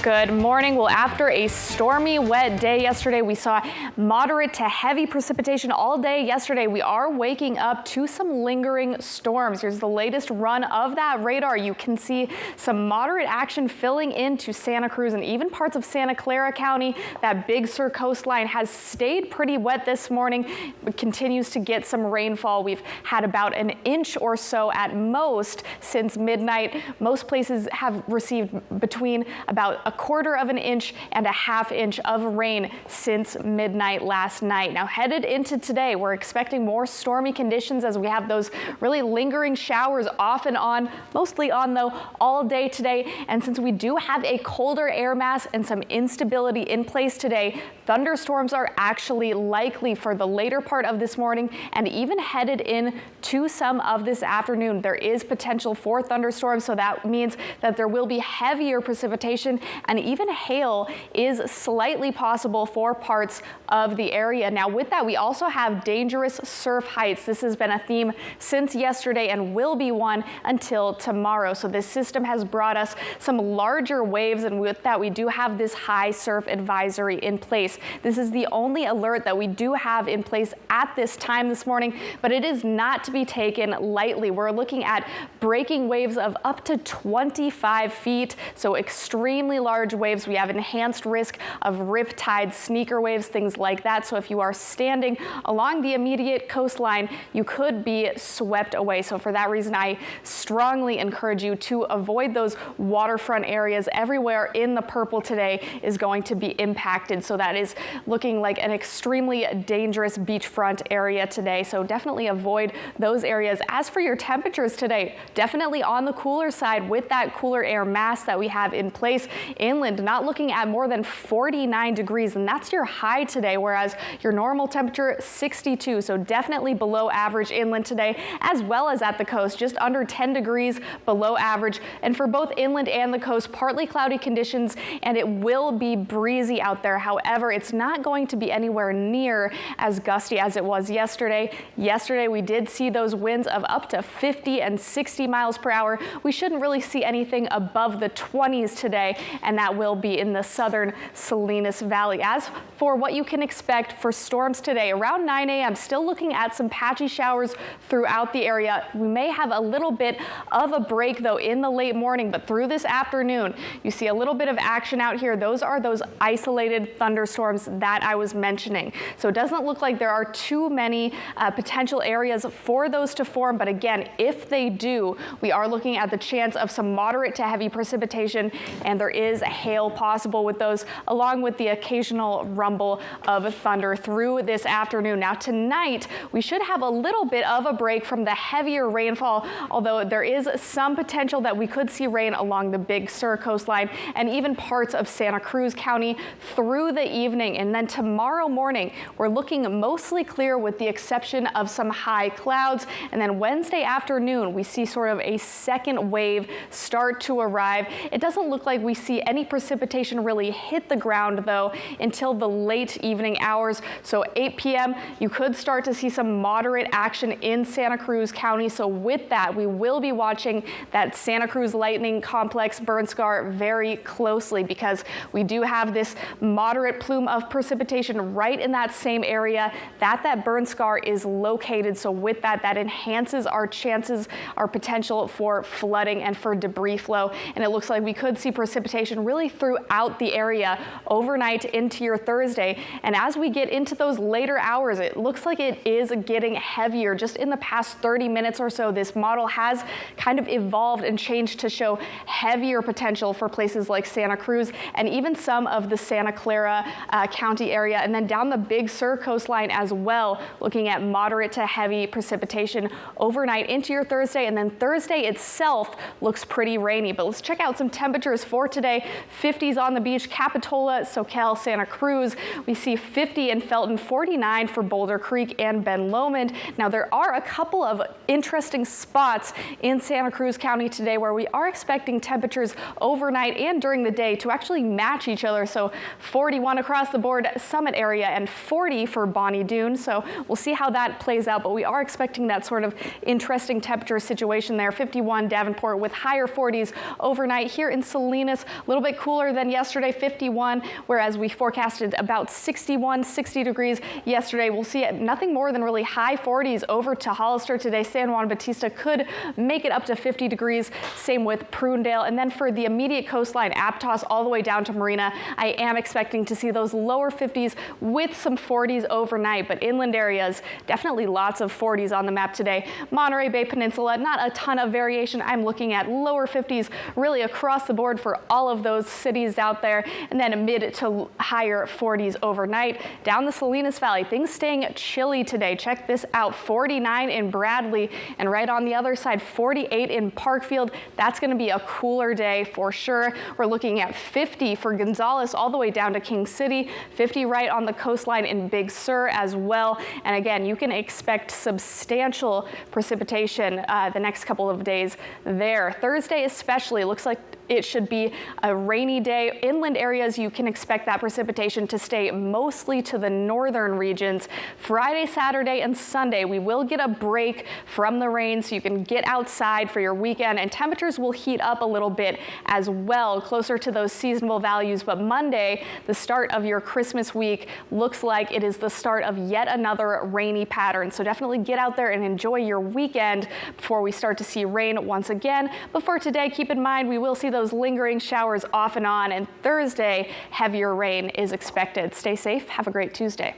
Good morning. Well, after a stormy, wet day yesterday, we saw moderate to heavy precipitation all day yesterday. We are waking up to some lingering storms. Here's the latest run of that radar. You can see some moderate action filling into Santa Cruz and even parts of Santa Clara County. That Big Sur coastline has stayed pretty wet this morning, but continues to get some rainfall. We've had about an inch or so at most since midnight. Most places have received between about a quarter of an inch and a half inch of rain since midnight last night. Now headed into today, we're expecting more stormy conditions as we have those really lingering showers off and on, mostly on though, all day today. And since we do have a colder air mass and some instability in place today, thunderstorms are actually likely for the later part of this morning and even headed in to some of this afternoon. There is potential for thunderstorms, so that means that there will be heavier precipitation and even hail is slightly possible for parts of the area. Now with that, we also have dangerous surf heights. This has been a theme since yesterday and will be one until tomorrow. So this system has brought us some larger waves, and with that we do have this high surf advisory in place. This is the only alert that we do have in place at this time this morning, but it is not to be taken lightly. We're looking at breaking waves of up to 25 feet, so extremely large waves. We have enhanced risk of rip tide, sneaker waves, things like that. So if you are standing along the immediate coastline, you could be swept away. So for that reason, I strongly encourage you to avoid those waterfront areas. Everywhere in the purple today is going to be impacted. So that is looking like an extremely dangerous beachfront area today. So definitely avoid those areas. As for your temperatures today, definitely on the cooler side with that cooler air mass that we have in place. Inland, not looking at more than 49 degrees, and that's your high today, whereas your normal temperature 62. So definitely below average inland today, as well as at the coast, just under 10 degrees below average. And for both inland and the coast, partly cloudy conditions, and it will be breezy out there. However, it's not going to be anywhere near as gusty as it was yesterday. Yesterday, we did see those winds of up to 50 and 60 miles per hour. We shouldn't really see anything above the 20s today, and that will be in the southern Salinas Valley. As for what you can expect for storms today, around 9 a.m., still looking at some patchy showers throughout the area. We may have a little bit of a break though in the late morning, but through this afternoon, you see a little bit of action out here. Those are those isolated thunderstorms that I was mentioning. So it doesn't look like there are too many potential areas for those to form, but again, if they do, we are looking at the chance of some moderate to heavy precipitation, and there is hail possible with those, along with the occasional rumble of thunder through this afternoon. Now tonight, we should have a little bit of a break from the heavier rainfall, although there is some potential that we could see rain along the Big Sur coastline and even parts of Santa Cruz County through the evening. And then tomorrow morning, we're looking mostly clear with the exception of some high clouds. And then Wednesday afternoon, we see sort of a second wave start to arrive. It doesn't look like we see any precipitation really hit the ground though until the late evening hours. So 8 p.m. you could start to see some moderate action in Santa Cruz County. So with that, we will be watching that Santa Cruz lightning complex burn scar very closely, because we do have this moderate plume of precipitation right in that same area that burn scar is located. So with that, that enhances our chances, our potential for flooding and for debris flow. And it looks like we could see precipitation really throughout the area overnight into your Thursday. And as we get into those later hours, it looks like it is getting heavier. Just in the past 30 minutes or so, this model has kind of evolved and changed to show heavier potential for places like Santa Cruz and even some of the Santa Clara County area, and then down the Big Sur coastline as well, looking at moderate to heavy precipitation overnight into your Thursday. And then Thursday itself looks pretty rainy. But let's check out some temperatures for today. 50s on the beach, Capitola, Soquel, Santa Cruz. We see 50 in Felton, 49 for Boulder Creek and Ben Lomond. Now there are a couple of interesting spots in Santa Cruz County today where we are expecting temperatures overnight and during the day to actually match each other. So 41 across the board, Summit area, and 40 for Bonnie Doon. So we'll see how that plays out, but we are expecting that sort of interesting temperature situation there. 51 Davenport with higher 40s overnight. Here in Salinas, little bit cooler than yesterday, 51, whereas we forecasted about 61, 60 degrees yesterday. We'll see nothing more than really high 40s over to Hollister today. San Juan Bautista could make it up to 50 degrees. Same with Prunedale. And then for the immediate coastline, Aptos all the way down to Marina, I am expecting to see those lower 50s with some 40s overnight, but inland areas, definitely lots of 40s on the map today. Monterey Bay Peninsula, not a ton of variation. I'm looking at lower 50s really across the board for all of those cities out there, and then a mid to higher 40s overnight. Down the Salinas Valley, things staying chilly today. Check this out, 49 in Bradley, and right on the other side, 48 in Parkfield. That's going to be a cooler day for sure. We're looking at 50 for Gonzales all the way down to King City, 50 right on the coastline in Big Sur as well. And again, you can expect substantial precipitation the next couple of days there. Thursday especially looks like it should be a rainy day. Inland areas, you can expect that precipitation to stay mostly to the northern regions. Friday, Saturday, and Sunday, we will get a break from the rain so you can get outside for your weekend, and temperatures will heat up a little bit as well, closer to those seasonal values. But Monday, the start of your Christmas week, looks like it is the start of yet another rainy pattern. So definitely get out there and enjoy your weekend before we start to see rain once again. But for today, keep in mind we will see those lingering showers off and on, and Thursday, heavier rain is expected. Stay safe. Have a great Tuesday.